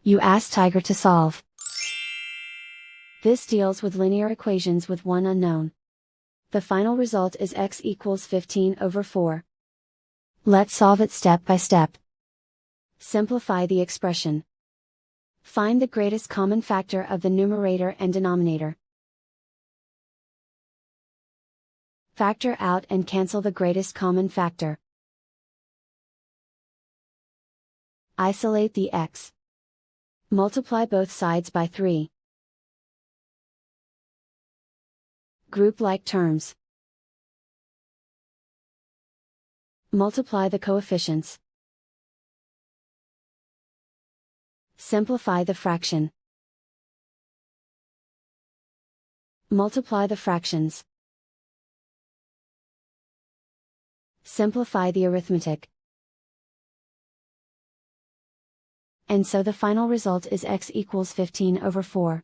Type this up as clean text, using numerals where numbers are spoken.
You ask Tiger to solve. This deals with linear equations with one unknown. The final result is x equals 15/4. Let's solve it step by step. Simplify the expression. Find the greatest common factor of the numerator and denominator. Factor out and cancel the greatest common factor. Isolate the x. Multiply both sides by 3. Group like terms. Multiply the coefficients. Simplify the fraction. Multiply the fractions. Simplify the arithmetic. And so the final result is x equals 15/4.